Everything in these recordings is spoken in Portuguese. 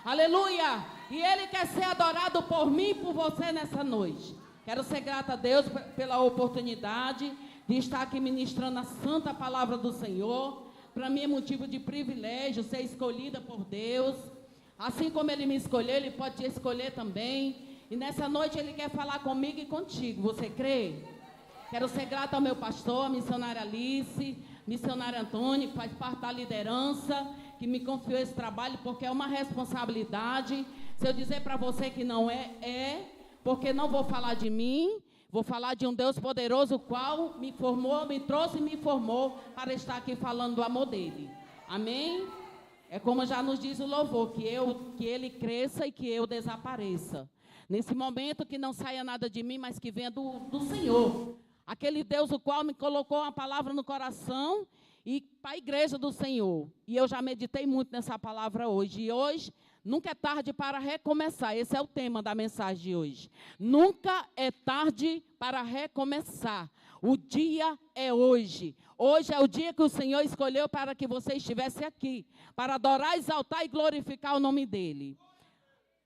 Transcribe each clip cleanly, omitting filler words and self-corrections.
Aleluia! E Ele quer ser adorado por mim e por você nessa noite. Quero ser grata a Deus pela oportunidade de estar aqui ministrando a santa palavra do Senhor. Para mim é motivo de privilégio ser escolhida por Deus. Assim como Ele me escolheu, Ele pode te escolher também. E nessa noite Ele quer falar comigo e contigo. Você crê? Quero ser grata ao meu pastor, a missionária Alice, missionário Antônio, que faz parte da liderança, que me confiou esse trabalho, porque é uma responsabilidade. Se eu dizer para você que não é, porque não vou falar de mim, vou falar de um Deus poderoso, o qual me formou, me trouxe e me formou para estar aqui falando do amor dele. Amém? É como já nos diz o louvor, que ele cresça e que eu desapareça. Nesse momento que não saia nada de mim, mas que venha do Senhor. Aquele Deus o qual me colocou uma palavra no coração e para a igreja do Senhor. E eu já meditei muito nessa palavra hoje. E hoje, nunca é tarde para recomeçar. Esse é o tema da mensagem de hoje. Nunca é tarde para recomeçar. O dia é hoje. Hoje é o dia que o Senhor escolheu para que você estivesse aqui. Para adorar, exaltar e glorificar o nome dEle.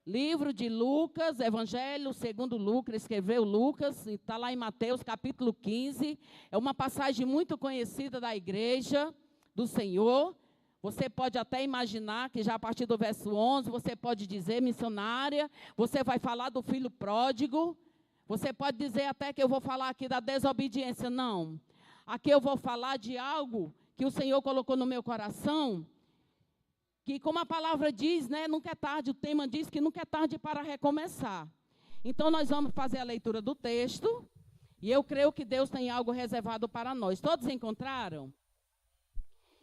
Livro de Lucas, Evangelho segundo Lucas, escreveu Lucas, está lá em Mateus capítulo 15. É uma passagem muito conhecida da igreja do Senhor. Você pode até imaginar que já a partir do verso 11, você pode dizer, missionária, você vai falar do filho pródigo. Você pode dizer até que eu vou falar aqui da desobediência. Não. Aqui eu vou falar de algo que o Senhor colocou no meu coração, que como a palavra diz, né, nunca é tarde, o tema diz que nunca é tarde para recomeçar. Então nós vamos fazer a leitura do texto, e eu creio que Deus tem algo reservado para nós. Todos encontraram?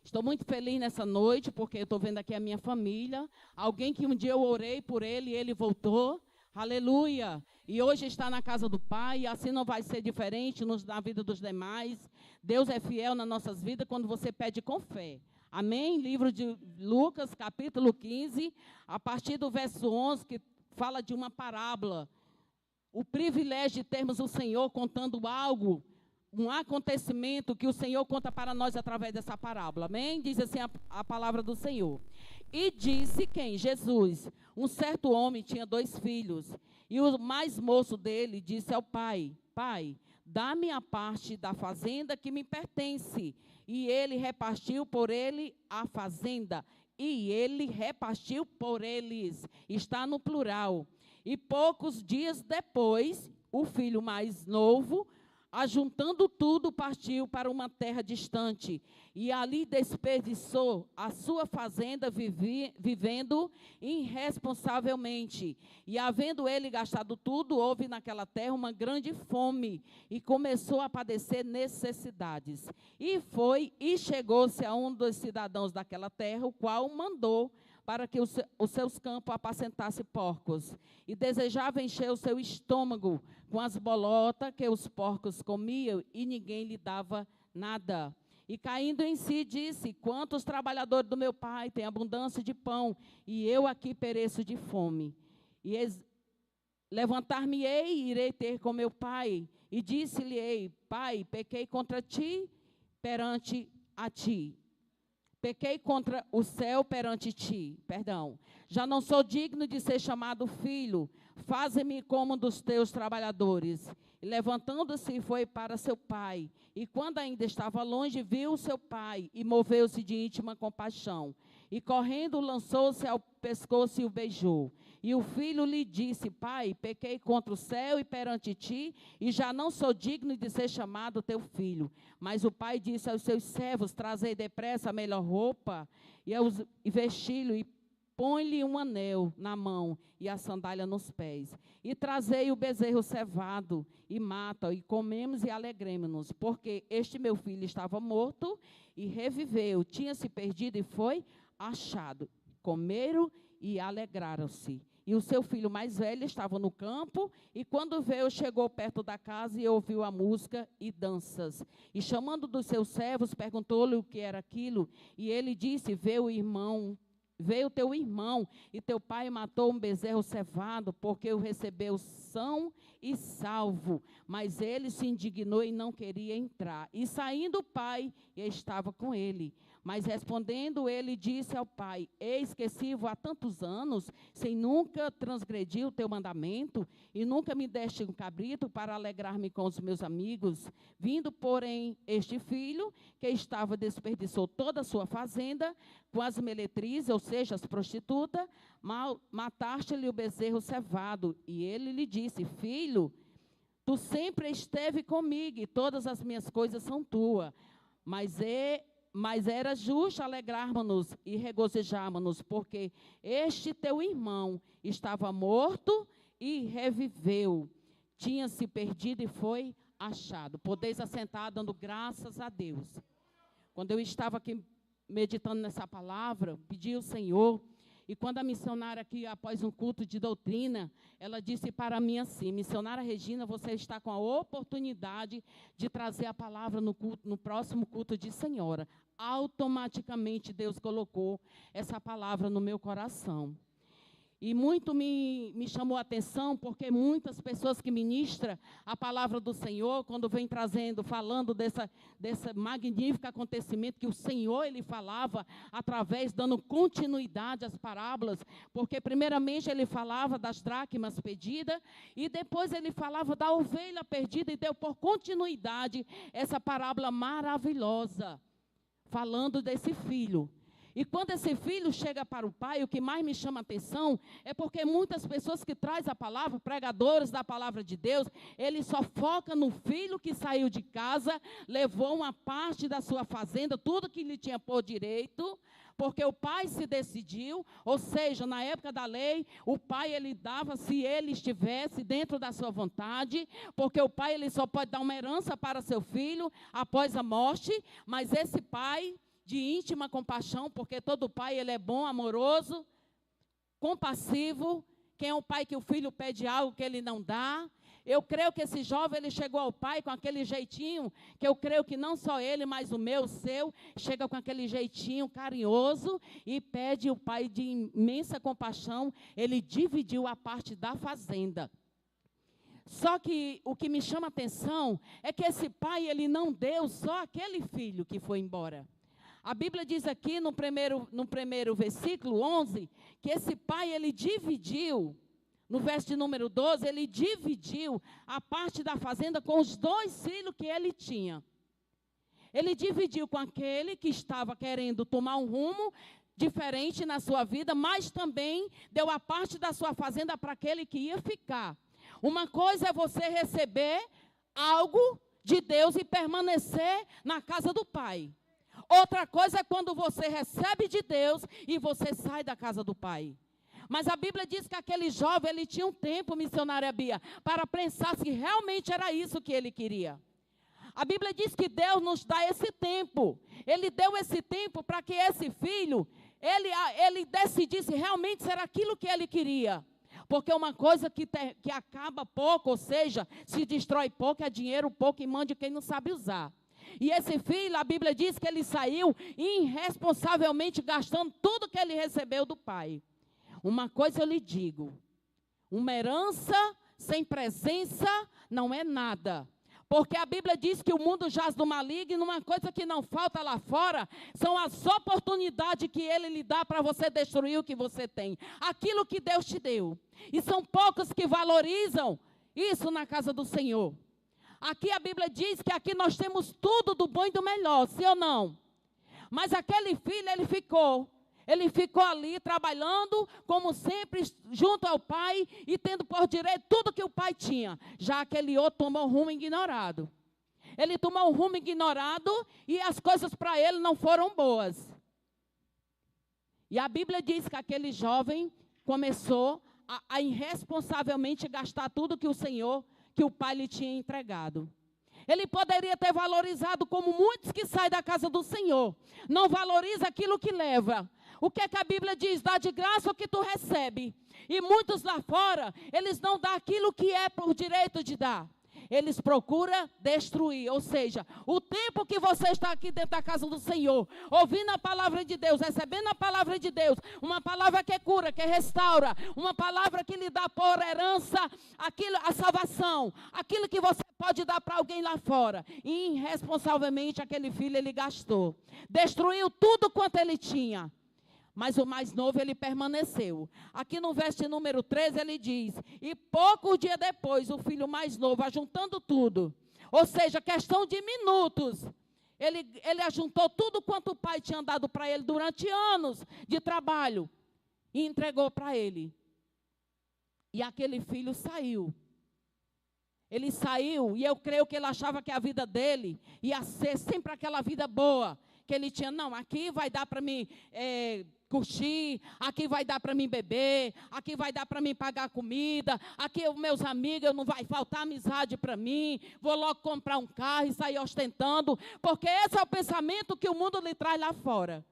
Estou muito feliz nessa noite, porque eu estou vendo aqui a minha família, alguém que um dia eu orei por ele e ele voltou. Aleluia! E hoje está na casa do Pai, e assim não vai ser diferente na vida dos demais. Deus é fiel nas nossas vidas quando você pede com fé. Amém? Livro de Lucas, capítulo 15, a partir do verso 11, que fala de uma parábola. O privilégio de termos o Senhor contando algo, um acontecimento que o Senhor conta para nós através dessa parábola. Amém? Diz assim a palavra do Senhor. E disse quem? Jesus. Um certo homem tinha 2 filhos. E o mais moço dele disse ao pai: Pai, dá-me a parte da fazenda que me pertence. E ele repartiu por ele a fazenda. E ele repartiu por eles. Está no plural. E poucos dias depois, o filho mais novo, ajuntando tudo, partiu para uma terra distante. E ali desperdiçou a sua fazenda vivendo irresponsavelmente. E havendo ele gastado tudo, houve naquela terra uma grande fome. E começou a padecer necessidades. E chegou-se a um dos cidadãos daquela terra, o qual mandou para que os seus campos apacentasse porcos. E desejava encher o seu estômago com as bolotas que os porcos comiam, e ninguém lhe dava nada. E caindo em si, disse: Quantos trabalhadores do meu pai têm abundância de pão, e eu aqui pereço de fome. E levantar-me-ei e irei ter com meu pai. E disse-lhe-ei: Pai, pequei contra ti, perante a ti. Pequei contra o céu perante ti, já não sou digno de ser chamado filho, faze-me como um dos teus trabalhadores. E levantando-se foi para seu pai, e quando ainda estava longe, viu seu pai, e moveu-se de íntima compaixão. E correndo, lançou-se ao pescoço e o beijou. E o filho lhe disse: Pai, pequei contra o céu e perante ti, e já não sou digno de ser chamado teu filho. Mas o pai disse aos seus servos: Trazei depressa a melhor roupa, e vesti-lo, e põe-lhe um anel na mão e a sandália nos pés. E trazei o bezerro cevado, e mata-o, e comemos e alegremos-nos, porque este meu filho estava morto e reviveu, tinha se perdido e foi achado. Comeram e alegraram-se. E o seu filho mais velho estava no campo, e quando veio, chegou perto da casa e ouviu a música e danças. E chamando dos seus servos, perguntou-lhe o que era aquilo. E ele disse: Veio teu irmão, e teu pai matou um bezerro cevado, porque o recebeu são e salvo. Mas ele se indignou e não queria entrar. E saindo o pai, estava com ele. Mas respondendo, ele disse ao pai: eis que sirvo há tantos anos, sem nunca transgredir o teu mandamento, e nunca me deste um cabrito para alegrar-me com os meus amigos. Vindo, porém, este filho, que estava, desperdiçou toda a sua fazenda, com as meretrizes, ou seja, as prostitutas, mataste-lhe o bezerro cevado. E ele lhe disse: filho, tu sempre esteve comigo, e todas as minhas coisas são tuas. Mas era justo alegrarmos-nos e regozijarmos-nos, porque este teu irmão estava morto e reviveu. Tinha se perdido e foi achado. Podeis assentar dando graças a Deus. Quando eu estava aqui meditando nessa palavra, pedi ao Senhor, e quando a missionária aqui, após um culto de doutrina, ela disse para mim assim: missionária Regina, você está com a oportunidade de trazer a palavra no próximo culto de senhora. Automaticamente Deus colocou essa palavra no meu coração. E muito me chamou a atenção, porque muitas pessoas que ministram a palavra do Senhor, quando vem trazendo, falando desse magnífico acontecimento que o Senhor, ele falava, através, dando continuidade às parábolas, porque primeiramente ele falava das dracmas perdidas, e depois ele falava da ovelha perdida, e deu por continuidade essa parábola maravilhosa, falando desse filho. E quando esse filho chega para o pai, o que mais me chama a atenção é porque muitas pessoas que trazem a palavra, pregadores da palavra de Deus, ele só foca no filho que saiu de casa, levou uma parte da sua fazenda, tudo que lhe tinha por direito, porque o pai se decidiu, ou seja, na época da lei, o pai ele dava se ele estivesse dentro da sua vontade, porque o pai ele só pode dar uma herança para seu filho após a morte, mas esse pai de íntima compaixão, porque todo pai ele é bom, amoroso, compassivo. Quem é o pai que o filho pede algo que ele não dá? Eu creio que esse jovem ele chegou ao pai com aquele jeitinho, que eu creio que não só ele, mas o meu, o seu, chega com aquele jeitinho carinhoso e pede o pai de imensa compaixão. Ele dividiu a parte da fazenda. Só que o que me chama a atenção é que esse pai ele não deu só aquele filho que foi embora. A Bíblia diz aqui no primeiro versículo 11, que esse pai, ele dividiu, no verso de número 12, ele dividiu a parte da fazenda com os 2 filhos que ele tinha. Ele dividiu com aquele que estava querendo tomar um rumo diferente na sua vida, mas também deu a parte da sua fazenda para aquele que ia ficar. Uma coisa é você receber algo de Deus e permanecer na casa do pai. Outra coisa é quando você recebe de Deus e você sai da casa do pai. Mas a Bíblia diz que aquele jovem, ele tinha um tempo, missionária Bia, para pensar se realmente era isso que ele queria. A Bíblia diz que Deus nos dá esse tempo. Ele deu esse tempo para que esse filho, ele decidisse realmente ser aquilo que ele queria. Porque uma coisa que acaba pouco, ou seja, se destrói pouco, é dinheiro pouco e mande quem não sabe usar. E esse filho, a Bíblia diz que ele saiu irresponsavelmente gastando tudo que ele recebeu do pai. Uma coisa eu lhe digo, uma herança sem presença não é nada. Porque a Bíblia diz que o mundo jaz do maligno, uma coisa que não falta lá fora, são as oportunidades que ele lhe dá para você destruir o que você tem. Aquilo que Deus te deu. E são poucos que valorizam isso na casa do Senhor. Aqui a Bíblia diz que aqui nós temos tudo do bom e do melhor, sim ou não? Mas aquele filho, ele ficou ali trabalhando, como sempre, junto ao pai e tendo por direito tudo que o pai tinha. Já aquele outro tomou um rumo ignorado. Ele tomou um rumo ignorado e as coisas para ele não foram boas. E a Bíblia diz que aquele jovem começou a irresponsavelmente gastar tudo que o pai lhe tinha entregado. Ele poderia ter valorizado como muitos que saem da casa do Senhor. Não valoriza aquilo que leva. O que é que a Bíblia diz? Dá de graça o que tu recebe. E muitos lá fora, eles não dão aquilo que é por direito de dar. eles procuram destruir. Ou seja, o tempo que você está aqui dentro da casa do Senhor, ouvindo a palavra de Deus, recebendo a palavra de Deus, uma palavra que cura, que restaura, uma palavra que lhe dá por herança a salvação, aquilo que você pode dar para alguém lá fora. E irresponsavelmente aquele filho ele gastou, destruiu tudo quanto ele tinha. Mas o mais novo, ele permaneceu. Aqui no verso número 13, ele diz, e pouco dia depois, o filho mais novo, ajuntando tudo, ou seja, questão de minutos, ele ajuntou tudo quanto o pai tinha dado para ele durante anos de trabalho, e entregou para ele. E aquele filho saiu. Ele saiu, e eu creio que ele achava que a vida dele ia ser sempre aquela vida boa, que ele tinha, não, aqui vai dar para mim curtir, aqui vai dar para mim beber, aqui vai dar para mim pagar comida, aqui meus amigos, não vai faltar amizade para mim, vou logo comprar um carro e sair ostentando, porque esse é o pensamento que o mundo lhe traz lá fora.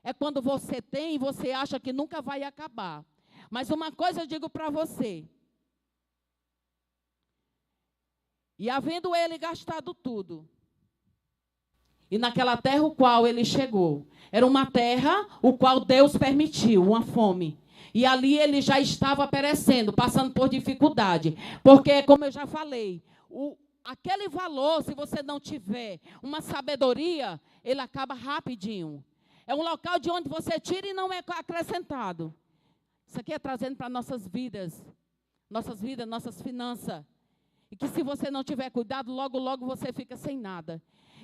É quando você tem e você acha que nunca vai acabar. Mas uma coisa eu digo para você, e havendo ele gastado tudo, e naquela terra o qual ele chegou, era uma terra o qual Deus permitiu, uma fome. E ali ele já estava perecendo, passando por dificuldade. Porque, como eu já falei, aquele valor, se você não tiver uma sabedoria, ele acaba rapidinho. É um local de onde você tira e não é acrescentado. Isso aqui é trazendo para nossas vidas, nossas finanças. E que se você não tiver cuidado, logo, logo você fica sem nada.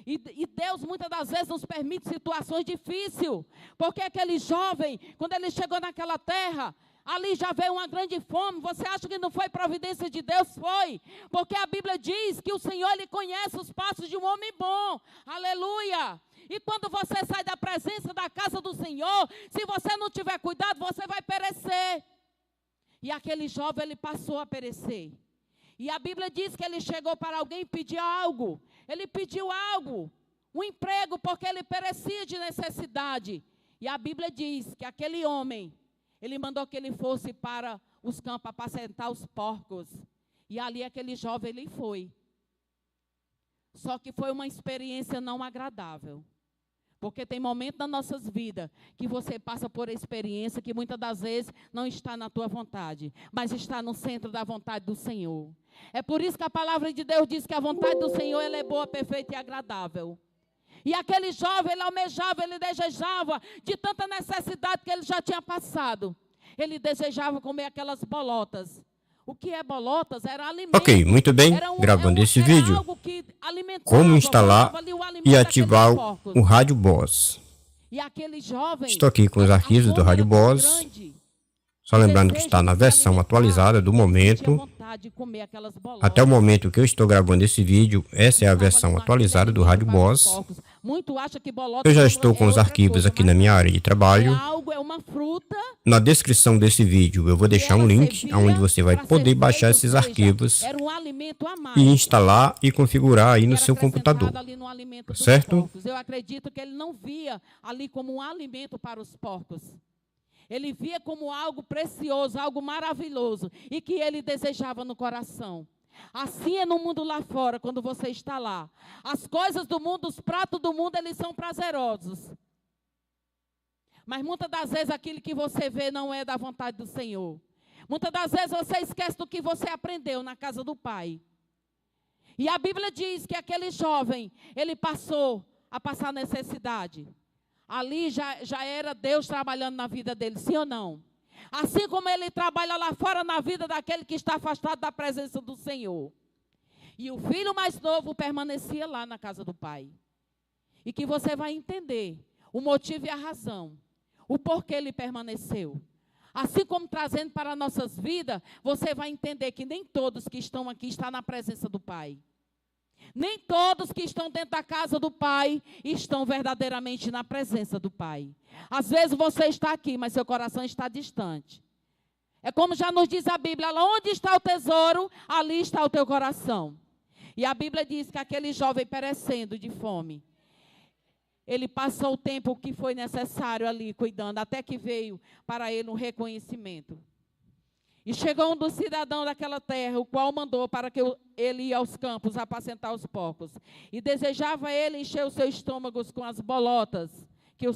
E Deus, muitas das vezes, nos permite situações difíceis. Porque aquele jovem, quando ele chegou naquela terra, ali já veio uma grande fome. Você acha que não foi providência de Deus? Foi. Porque a Bíblia diz que o Senhor, Ele conhece os passos de um homem bom. Aleluia. E quando você sai da presença da casa do Senhor, se você não tiver cuidado, você vai perecer. E aquele jovem, ele passou a perecer. E a Bíblia diz que ele chegou para alguém pedir algo. Ele pediu algo, um emprego, porque ele perecia de necessidade. E a Bíblia diz que aquele homem, ele mandou que ele fosse para os campos apacentar os porcos. E ali aquele jovem, ele foi. Só que foi uma experiência não agradável. Porque tem momentos nas nossas vidas que você passa por experiência que muitas das vezes não está na tua vontade, mas está no centro da vontade do Senhor. É por isso que a palavra de Deus diz que a vontade do Senhor ela é boa, perfeita e agradável. E aquele jovem, ele almejava, ele desejava, de tanta necessidade que ele já tinha passado. Ele desejava comer aquelas bolotas. O que é bolotas? Era alimento. Ok, muito bem, gravando esse vídeo, como instalar e ativar o Rádio Boss. E aquele jovem, estou aqui com os arquivos do Rádio Boss, só lembrando que está na versão atualizada do momento. Até o momento que eu estou gravando esse vídeo, essa é a versão atualizada do Rádio Boss. Eu já estou com os arquivos aqui na minha área de trabalho. Na descrição desse vídeo eu vou deixar um link onde você vai poder baixar esses arquivos e instalar e configurar aí no seu computador, certo? Eu acredito que ele não via ali como um alimento para os porcos. Ele via como algo precioso, algo maravilhoso, e que ele desejava no coração. Assim é no mundo lá fora, quando você está lá. As coisas do mundo, os pratos do mundo, eles são prazerosos. Mas muitas das vezes aquilo que você vê não é da vontade do Senhor. Muitas das vezes você esquece do que você aprendeu na casa do Pai. E a Bíblia diz que aquele jovem, ele passou a passar necessidade. Ali já era Deus trabalhando na vida dele, sim ou não? Assim como ele trabalha lá fora na vida daquele que está afastado da presença do Senhor. E o filho mais novo permanecia lá na casa do pai. E que você vai entender o motivo e a razão, o porquê ele permaneceu. Assim como trazendo para nossas vidas, você vai entender que nem todos que estão aqui estão na presença do Pai. Nem todos que estão dentro da casa do Pai estão verdadeiramente na presença do Pai. Às vezes você está aqui, mas seu coração está distante. É como já nos diz a Bíblia, onde está o tesouro, ali está o teu coração. E a Bíblia diz que aquele jovem perecendo de fome, ele passou o tempo que foi necessário ali cuidando, até que veio para ele um reconhecimento. E chegou um dos cidadãos daquela terra, o qual mandou para que ele ia aos campos apacentar os porcos. E desejava ele encher os seus estômagos com as bolotas que os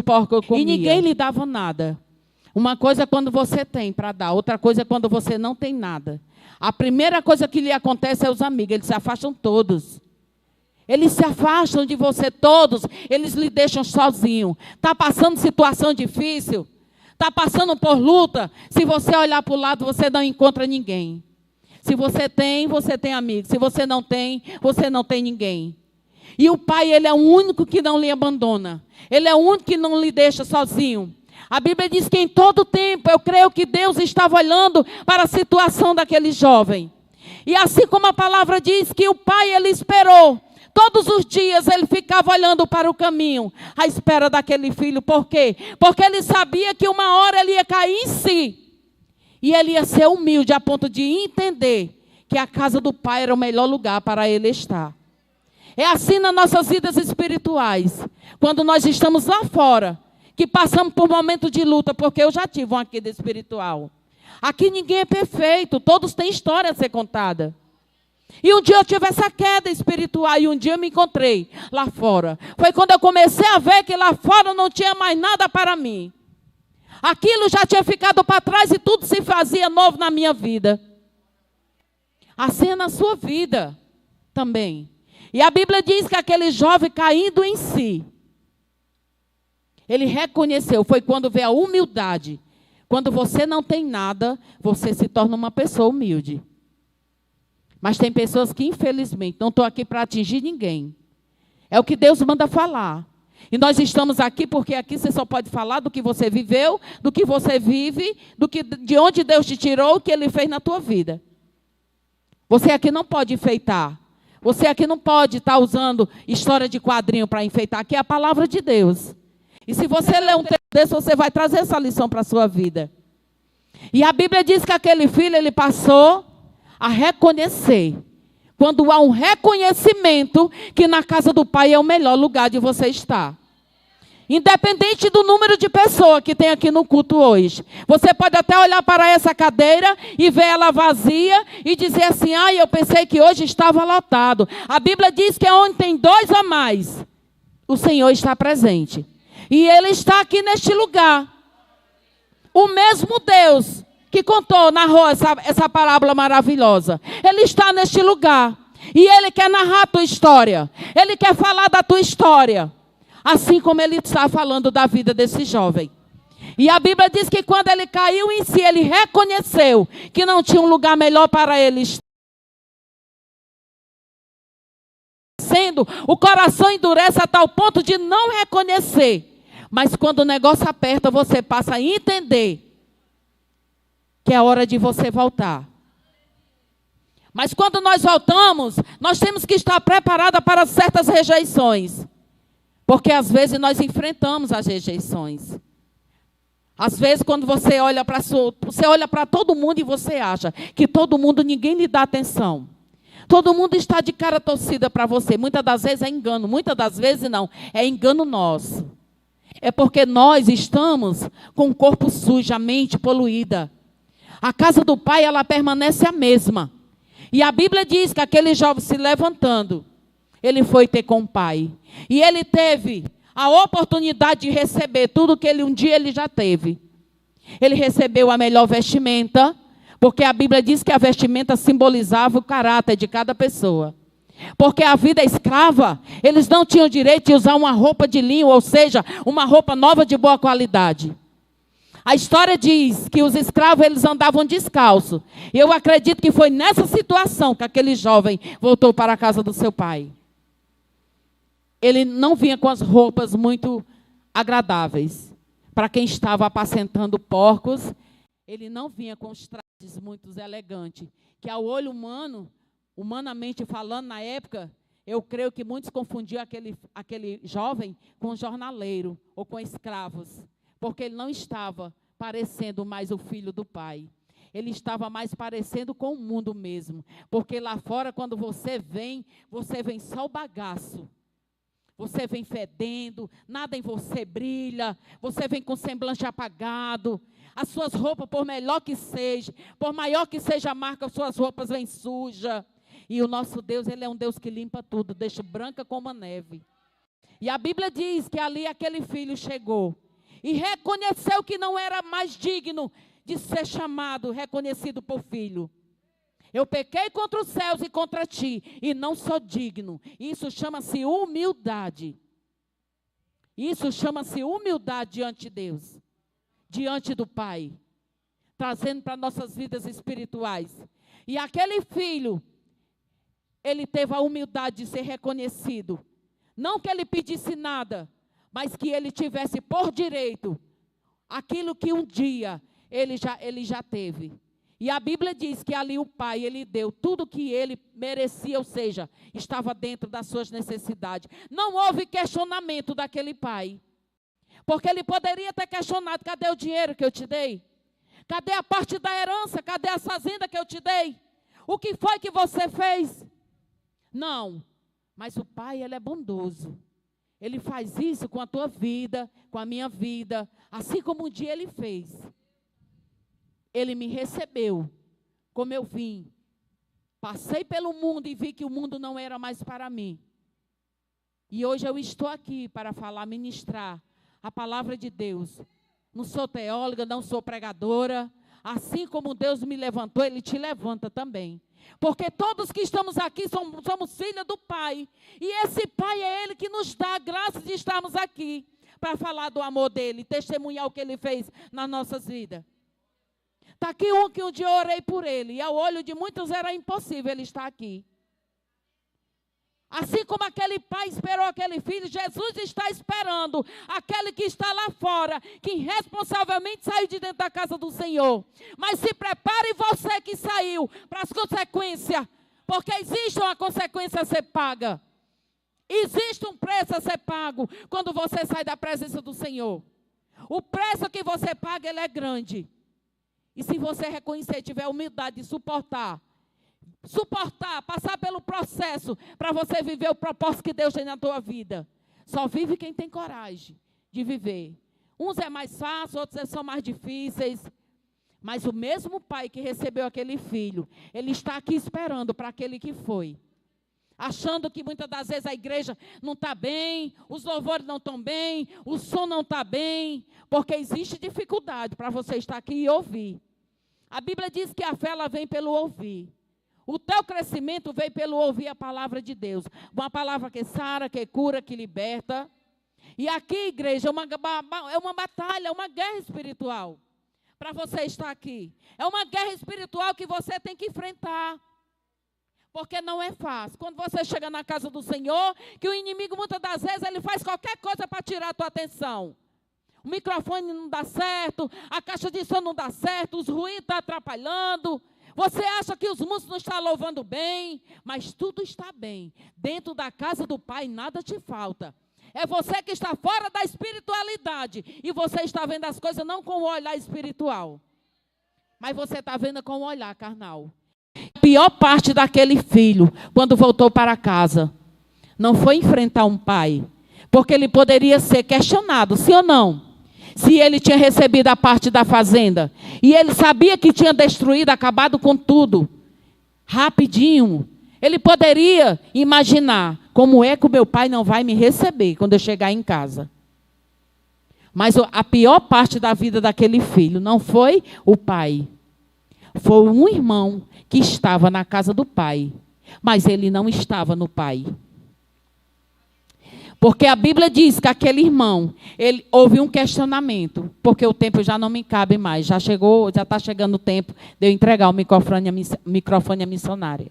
porcos comiam. E ninguém lhe dava nada. Uma coisa é quando você tem para dar, outra coisa é quando você não tem nada. A primeira coisa que lhe acontece é os amigos, eles se afastam todos. Eles se afastam de você todos, eles lhe deixam sozinho. Está passando situação difícil? Está passando por luta? Se você olhar para o lado, você não encontra ninguém. Se você tem amigos. Se você não tem ninguém. E o Pai, Ele é o único que não lhe abandona. Ele é o único que não lhe deixa sozinho. A Bíblia diz que em todo tempo, eu creio que Deus estava olhando para a situação daquele jovem. E assim como a palavra diz que o Pai, Ele esperou. Todos os dias ele ficava olhando para o caminho, à espera daquele filho. Por quê? Porque ele sabia que uma hora ele ia cair em si. E ele ia ser humilde a ponto de entender que a casa do Pai era o melhor lugar para ele estar. É assim nas nossas vidas espirituais. Quando nós estamos lá fora, que passamos por momentos de luta, porque eu já tive uma queda espiritual. Aqui ninguém é perfeito, todos têm história a ser contada. E um dia eu tive essa queda espiritual e um dia eu me encontrei lá fora. Foi quando eu comecei a ver que lá fora não tinha mais nada para mim. Aquilo já tinha ficado para trás e tudo se fazia novo na minha vida. Assim é na sua vida também. E a Bíblia diz que aquele jovem caindo em si, ele reconheceu, foi quando veio a humildade. Quando você não tem nada, você se torna uma pessoa humilde. Mas tem pessoas que, infelizmente, não estou aqui para atingir ninguém. É o que Deus manda falar. E nós estamos aqui porque aqui você só pode falar do que você viveu, do que você vive, de onde Deus te tirou, o que Ele fez na tua vida. Você aqui não pode enfeitar. Você aqui não pode estar usando história de quadrinho para enfeitar. Aqui é a palavra de Deus. E se você ler um texto desse, você vai trazer essa lição para a sua vida. E a Bíblia diz que aquele filho, ele passou a reconhecer. Quando há um reconhecimento que na casa do Pai é o melhor lugar de você estar. Independente do número de pessoas que tem aqui no culto hoje. Você pode até olhar para essa cadeira e ver ela vazia e dizer assim, eu pensei que hoje estava lotado. A Bíblia diz que é onde tem 2 ou mais, o Senhor está presente. E Ele está aqui neste lugar. O mesmo Deus que contou, narrou essa parábola maravilhosa. Ele está neste lugar. E Ele quer narrar a tua história. Ele quer falar da tua história. Assim como Ele está falando da vida desse jovem. E a Bíblia diz que quando ele caiu em si, ele reconheceu que não tinha um lugar melhor para ele estar. O coração endurece a tal ponto de não reconhecer. Mas quando o negócio aperta, você passa a entender que é hora de você voltar. Mas quando nós voltamos, nós temos que estar preparados para certas rejeições. Porque às vezes nós enfrentamos as rejeições. Às vezes quando você olha para todo mundo e você acha que todo mundo, ninguém lhe dá atenção. Todo mundo está de cara torcida para você. Muitas das vezes é engano, muitas das vezes não. É engano nosso. É porque nós estamos com o corpo sujo, a mente poluída. A casa do Pai, ela permanece a mesma. E a Bíblia diz que aquele jovem se levantando, ele foi ter com o Pai. E ele teve a oportunidade de receber tudo que um dia ele já teve. Ele recebeu a melhor vestimenta, porque a Bíblia diz que a vestimenta simbolizava o caráter de cada pessoa. Porque a vida escrava, eles não tinham direito de usar uma roupa de linho, ou seja, uma roupa nova de boa qualidade. A história diz que os escravos, eles andavam descalços. E eu acredito que foi nessa situação que aquele jovem voltou para a casa do seu pai. Ele não vinha com as roupas muito agradáveis. Para quem estava apacentando porcos, ele não vinha com os trajes muito elegantes. Que ao olho humano, humanamente falando, na época, eu creio que muitos confundiam aquele jovem com jornaleiro ou com escravos. Porque ele não estava parecendo mais o filho do Pai. Ele estava mais parecendo com o mundo mesmo. Porque lá fora, quando você vem só o bagaço. Você vem fedendo, nada em você brilha, você vem com semblante apagado. As suas roupas, por melhor que seja, por maior que seja a marca, as suas roupas vêm sujas. E o nosso Deus, Ele é um Deus que limpa tudo, deixa branca como a neve. E a Bíblia diz que ali aquele filho chegou e reconheceu que não era mais digno de ser chamado, reconhecido por filho. Eu pequei contra os céus e contra ti, e não sou digno. Isso chama-se humildade. Isso chama-se humildade diante de Deus, diante do Pai, trazendo para nossas vidas espirituais. E aquele filho, ele teve a humildade de ser reconhecido. Não que ele pedisse nada, mas que ele tivesse por direito aquilo que um dia ele já teve. E a Bíblia diz que ali o Pai, Ele deu tudo que ele merecia, ou seja, estava dentro das suas necessidades. Não houve questionamento daquele pai. Porque ele poderia ter questionado: cadê o dinheiro que eu te dei? Cadê a parte da herança? Cadê a fazenda que eu te dei? O que foi que você fez? Não, mas o Pai, Ele é bondoso. Ele faz isso com a tua vida, com a minha vida, assim como um dia Ele fez. Ele me recebeu, como eu vim. Passei pelo mundo e vi que o mundo não era mais para mim. E hoje eu estou aqui para falar, ministrar a palavra de Deus. Não sou teóloga, não sou pregadora. Assim como Deus me levantou, Ele te levanta também. Porque todos que estamos aqui somos filhos do Pai. E esse Pai é Ele que nos dá a graça de estarmos aqui para falar do amor dEle, testemunhar o que Ele fez nas nossas vidas. Está aqui um que um dia eu orei por ele, e ao olho de muitos era impossível ele estar aqui. Assim como aquele pai esperou aquele filho, Jesus está esperando aquele que está lá fora, que irresponsavelmente saiu de dentro da casa do Senhor. Mas se prepare você que saiu para as consequências, porque existe uma consequência a ser paga. Existe um preço a ser pago quando você sai da presença do Senhor. O preço que você paga, ele é grande. E se você reconhecer, tiver humildade de suportar, passar pelo processo para você viver o propósito que Deus tem na tua vida. Só vive quem tem coragem de viver. Uns é mais fácil, outros são mais difíceis. Mas o mesmo pai que recebeu aquele filho, ele está aqui esperando para aquele que foi. Achando que muitas das vezes a igreja não está bem, os louvores não estão bem, o som não está bem, porque existe dificuldade para você estar aqui e ouvir. A Bíblia diz que a fé ela vem pelo ouvir. O teu crescimento vem pelo ouvir a palavra de Deus. Uma palavra que sara, que cura, que liberta. E aqui, igreja, é uma batalha, uma guerra espiritual. Para você estar aqui. É uma guerra espiritual que você tem que enfrentar. Porque não é fácil. Quando você chega na casa do Senhor, que o inimigo muitas das vezes ele faz qualquer coisa para tirar a tua atenção. O microfone não dá certo, a caixa de som não dá certo, os ruídos estão atrapalhando. Você acha que os músicos não estão louvando bem, mas tudo está bem. Dentro da casa do Pai nada te falta. É você que está fora da espiritualidade e você está vendo as coisas não com o olhar espiritual, mas você está vendo com o olhar carnal. A pior parte daquele filho, quando voltou para casa, não foi enfrentar um pai, porque ele poderia ser questionado, sim ou não? Se ele tinha recebido a parte da fazenda, e ele sabia que tinha destruído, acabado com tudo, rapidinho, ele poderia imaginar, como é que o meu pai não vai me receber quando eu chegar em casa? Mas a pior parte da vida daquele filho não foi o pai, foi um irmão que estava na casa do pai, mas ele não estava no pai. Porque a Bíblia diz que aquele irmão, houve um questionamento, porque o tempo já não me cabe mais, já está chegando o tempo de eu entregar o microfone à missionária.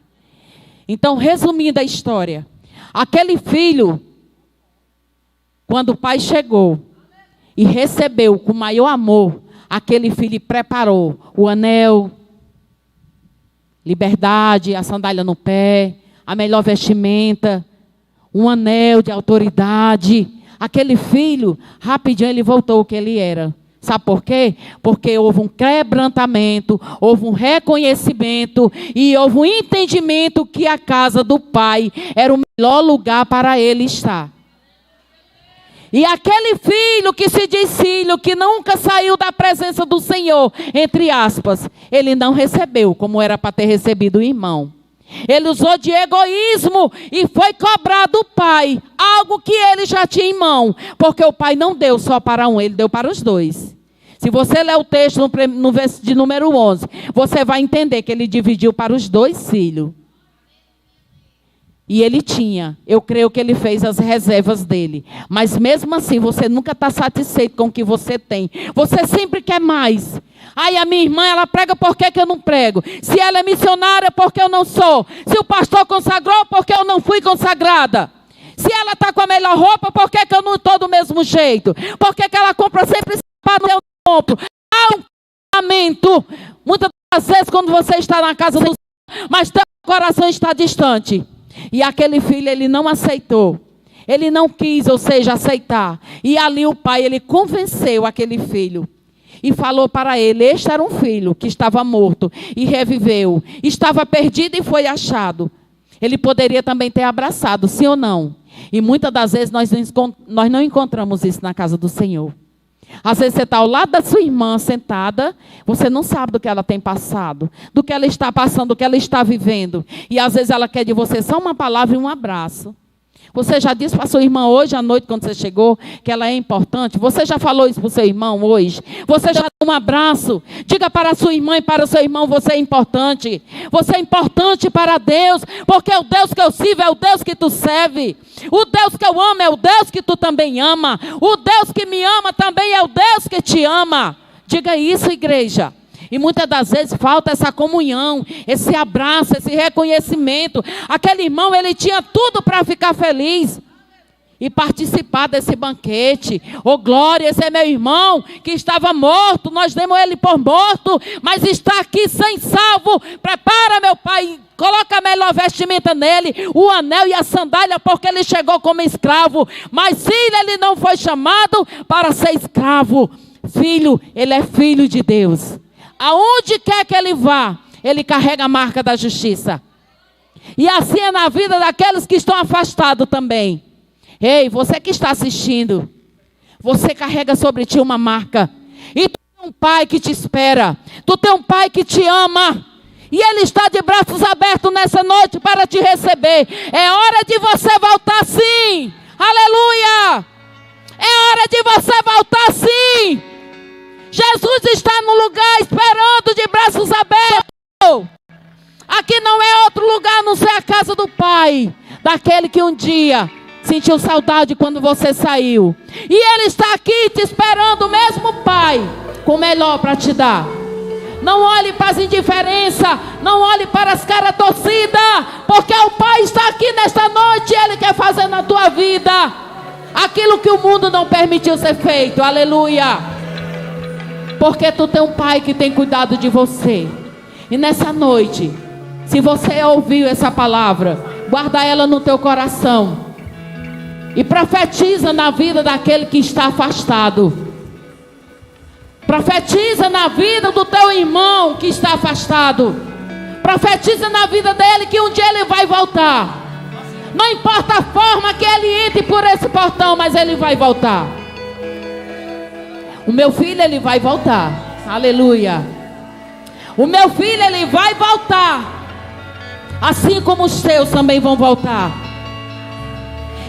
Então, resumindo a história, aquele filho, quando o pai chegou e recebeu com maior amor, aquele filho preparou o anel, liberdade, a sandália no pé, a melhor vestimenta, um anel de autoridade. Aquele filho, rapidinho ele voltou o que ele era. Sabe por quê? Porque houve um quebrantamento, houve um reconhecimento e houve um entendimento que a casa do pai era o melhor lugar para ele estar. E aquele filho que se diz filho, que nunca saiu da presença do Senhor, entre aspas, ele não recebeu como era para ter recebido o irmão. Ele usou de egoísmo e foi cobrar do pai algo que ele já tinha em mão. Porque o pai não deu só para um, ele deu para os dois. Se você ler o texto no verso de número 11, você vai entender que ele dividiu para os dois filhos. E ele tinha, eu creio que ele fez as reservas dele. Mas mesmo assim, você nunca está satisfeito com o que você tem. Você sempre quer mais. Ai, a minha irmã, ela prega, por que eu não prego? Se ela é missionária, por que eu não sou? Se o pastor consagrou, por que eu não fui consagrada? Se ela está com a melhor roupa, por que eu não estou do mesmo jeito? Por que ela compra sempre sapato, eu não compro? Há um casamento. Muitas das vezes, quando você está na casa do Senhor, mas teu coração está distante. E aquele filho, ele não aceitou. Ele não quis, ou seja, aceitar. E ali o pai, ele convenceu aquele filho. E falou para ele, este era um filho que estava morto e reviveu. Estava perdido e foi achado. Ele poderia também ter abraçado, sim ou não? E muitas das vezes nós não encontramos isso na casa do Senhor. Às vezes você está ao lado da sua irmã sentada, você não sabe do que ela tem passado, do que ela está passando, do que ela está vivendo. E às vezes ela quer de você só uma palavra e um abraço. Você já disse para a sua irmã hoje à noite, quando você chegou, que ela é importante? Você já falou isso para o seu irmão hoje? Você já deu um abraço? Diga para a sua irmã e para o seu irmão, você é importante. Você é importante para Deus, porque o Deus que eu sirvo é o Deus que tu serve. O Deus que eu amo é o Deus que tu também ama. O Deus que me ama também é o Deus que te ama. Diga isso, igreja. E muitas das vezes falta essa comunhão, esse abraço, esse reconhecimento. Aquele irmão, ele tinha tudo para ficar feliz e participar desse banquete. Oh glória, esse é meu irmão que estava morto, nós demos ele por morto, mas está aqui sem salvo. Prepara, meu pai, coloca a melhor vestimenta nele, o anel e a sandália, porque ele chegou como escravo. Mas filho, ele não foi chamado para ser escravo. Filho, ele é filho de Deus. Aonde quer que ele vá, ele carrega a marca da justiça. E assim é na vida daqueles que estão afastados também. Ei, você que está assistindo, você carrega sobre ti uma marca. E tu tem um pai que te espera. Tu tem um pai que te ama. E ele está de braços abertos nessa noite para te receber. É hora de você voltar sim. Aleluia. É hora de você voltar sim. Jesus está no lugar esperando de braços abertos. Aqui não é outro lugar a não ser a casa do Pai. Daquele que um dia sentiu saudade quando você saiu. E Ele está aqui te esperando, o mesmo Pai, com o melhor para te dar. Não olhe para as indiferenças. Não olhe para as caras torcidas. Porque o Pai está aqui nesta noite e Ele quer fazer na tua vida aquilo que o mundo não permitiu ser feito. Aleluia. Porque tu tem um pai que tem cuidado de você. E nessa noite, se você ouviu essa palavra, guarda ela no teu coração. E profetiza na vida daquele que está afastado. Profetiza na vida do teu irmão que está afastado. Profetiza na vida dele que um dia ele vai voltar. Não importa a forma que ele entre por esse portão, mas ele vai voltar. O meu filho, ele vai voltar. Aleluia. O meu filho, ele vai voltar. Assim como os teus também vão voltar.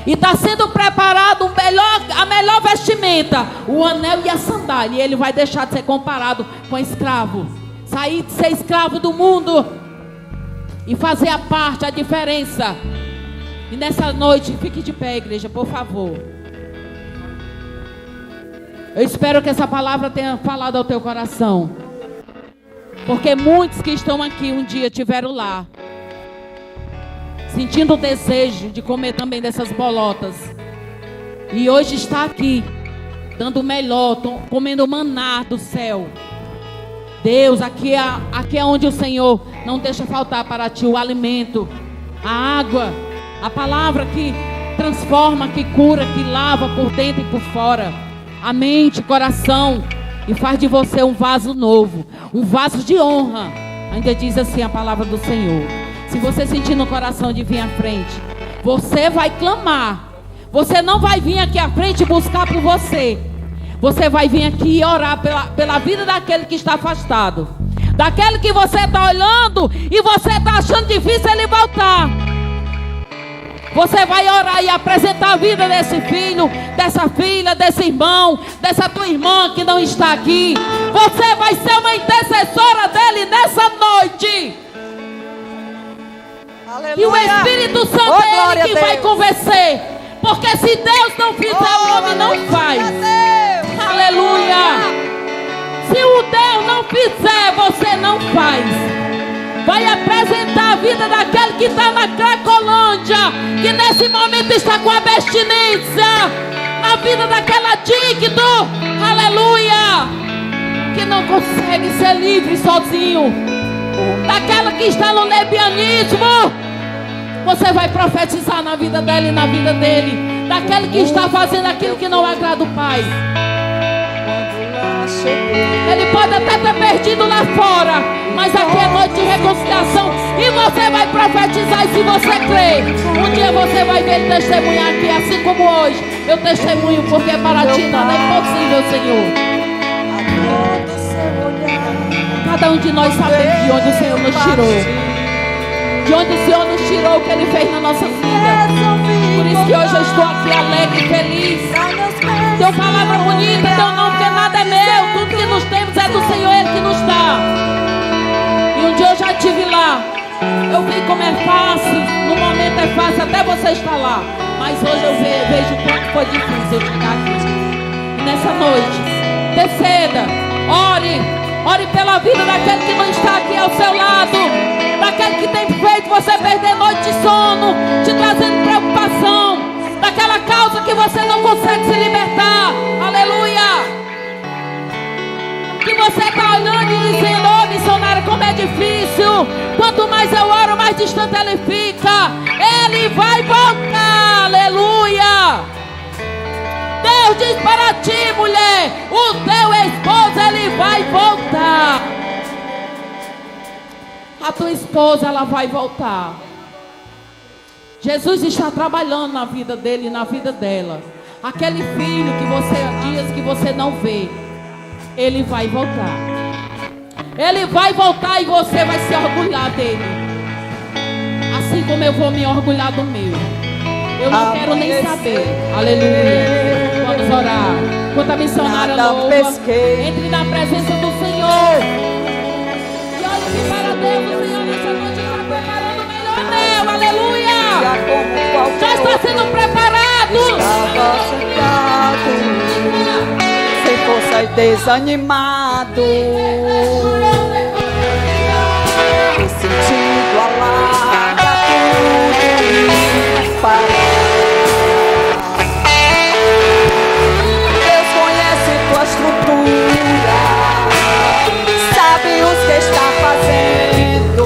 E está sendo preparado a melhor vestimenta, o anel e a sandália. E ele vai deixar de ser comparado com escravo. Sair de ser escravo do mundo e fazer a parte, a diferença. E nessa noite, fique de pé, igreja, por favor. Eu espero que essa palavra tenha falado ao teu coração. Porque muitos que estão aqui um dia tiveram lá, sentindo o desejo de comer também dessas bolotas. E hoje está aqui, dando o melhor, comendo o maná do céu. Deus, aqui é onde o Senhor não deixa faltar para ti o alimento, a água, a palavra que transforma, que cura, que lava por dentro e por fora. A mente, coração, e faz de você um vaso novo, um vaso de honra. Ainda diz assim a palavra do Senhor. Se você sentir no coração de vir à frente, você vai clamar, Você não vai vir aqui à frente buscar por você. Você vai vir aqui orar pela vida daquele que está afastado. Daquele que você está olhando e você está achando difícil ele voltar. Você vai orar e apresentar a vida desse filho, dessa filha, desse irmão, dessa tua irmã que não está aqui. Você vai ser uma intercessora dele nessa noite. Aleluia. E o Espírito Santo é ele que vai convencer. Porque se Deus não fizer, o homem não faz. Aleluia. Se o Deus não fizer, você não faz. Vai apresentar a vida daquele que está na Cracolândia, que nesse momento está com abstinência. A vida daquela digno, aleluia, que não consegue ser livre sozinho. Daquela que está no levianismo. Você vai profetizar na vida dela e na vida dele. Daquele que está fazendo aquilo que não agrada o Pai. Ele pode até ter perdido lá fora, mas aqui é noite de reconciliação. E você vai profetizar. E se você crer, um dia você vai ver ele testemunhar aqui. Assim como hoje eu testemunho, porque para ti nada é impossível, Senhor. Cada um de nós sabemos de onde o Senhor nos tirou. De onde o Senhor nos tirou, o que Ele fez na nossa vida. Por isso que hoje eu estou aqui alegre e feliz. Teu palavra bonita, teu nome, porque nada é meu. Tudo que nos temos é do Senhor, Ele que nos dá. E um dia eu já estive lá. Eu vi como é fácil. No momento é fácil, até você estar lá. Mas hoje eu vejo o quanto foi difícil eu chegar aqui. E nessa noite, interceda, ore pela vida daquele que não está aqui ao seu lado. Daquele que tem feito você perder noite de sono, te trazendo preocupação, daquela causa que você não consegue se libertar, aleluia, que você está olhando e dizendo: oh missionária, como é difícil, quanto mais eu oro, mais distante ele fica. Ele vai voltar, aleluia. Deus diz para ti, mulher, o teu esposo ele vai voltar. A tua esposa, ela vai voltar. Jesus está trabalhando na vida dele e na vida dela. Aquele filho que você há dias que você não vê, ele vai voltar. Ele vai voltar e você vai se orgulhar dele. Assim como eu vou me orgulhar do meu. Eu não quero nem saber. Aleluia. Vamos orar. Enquanto a missionária louva, entre na presença do Senhor. Para Deus, o Senhor nessa noite está preparando o melhor meu, aleluia! Já está sendo preparado! Estava sentado, sem força e desanimado, me sentindo alada, tudo para. Deus conhece tua estrutura, sabe os que está fazendo,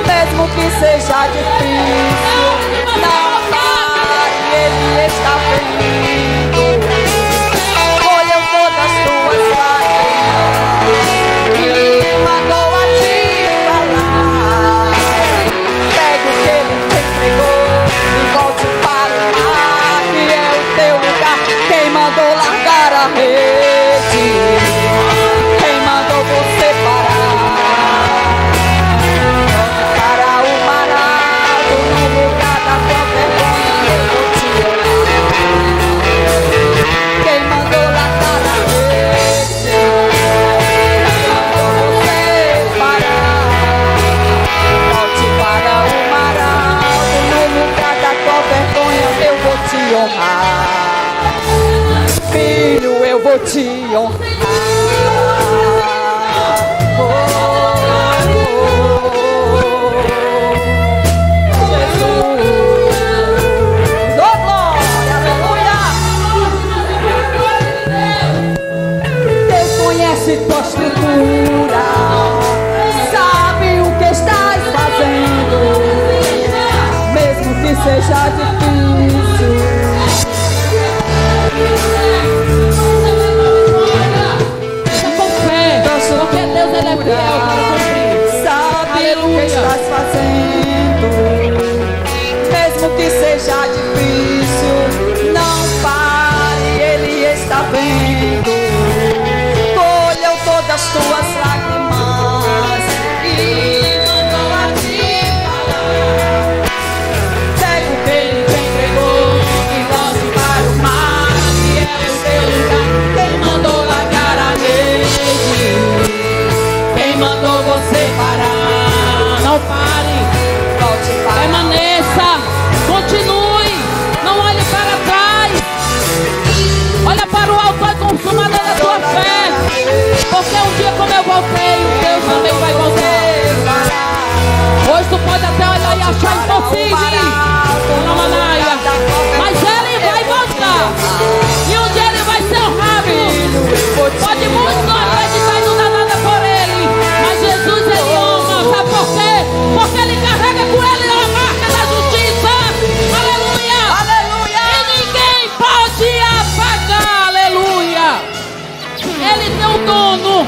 mesmo que seja difícil, não pare, Ele está vendo. Olhou todas as tuas lágrimas e mandou a te falar. Pega o que Ele te entregou e volte para o mar, que é o teu lugar. Quem mandou largar a rede? Você para o marado, no lugar da tua vergonha eu vou te olhar. Quem mandou largar a rede? Mandou você parar. Volte para o marado, no lugar da tua vergonha eu vou te honrar. Filho, eu vou te honrar. Tua estrutura, sabe o que estás fazendo, mesmo que seja difícil. Com fé, porque Deus ele é fiel para cumprir. Sabe Aleluia. O que estás fazendo, mesmo que seja difícil. as tuas lágrimas e mandou a te falar. Pega o que ele te entregou e volte para o mar, que é o seu lugar. Quem mandou largar a rede? Quem mandou você parar? Não pare, Volte para permaneça, continue, não olhe para trás. Olha para o autor e consumador da tua fé, porque um dia como eu voltei, Deus também vai voltar. Hoje tu pode até olhar e achar impossível, Manaia, mas ele vai voltar, e um dia ele vai ser honrado. Pode muitos não acreditar e não dar nada por ele, mas Jesus ele honra, sabe por quê? Porque ele carrega com ele a marca da justiça, aleluia, Aleluia. e ninguém pode apagar, aleluia. Ele tem um dono,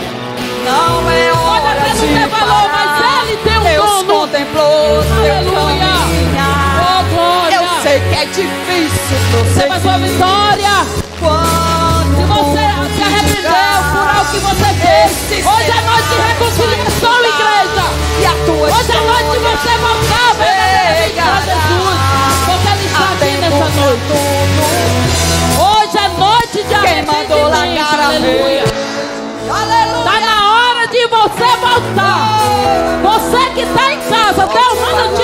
Não é pode hora até não de ter valor, parar. mas ele tem um Deus dono, contemplou teu aleluia, caminhar. oh glória. Eu sei que é difícil Receba a sua prosseguir. vitória. Quando Se você se arrependeu por algo que você fez, hoje é noite de reconciliação, igreja. e a tua Hoje é noite de você voltar verdadeiramente para Jesus, porque ele está aqui nessa noite. Hoje é noite de Quem mandou arrependimento, largar a aleluia. Aleluia. Está na hora de você voltar. Você que está em casa, Deus manda te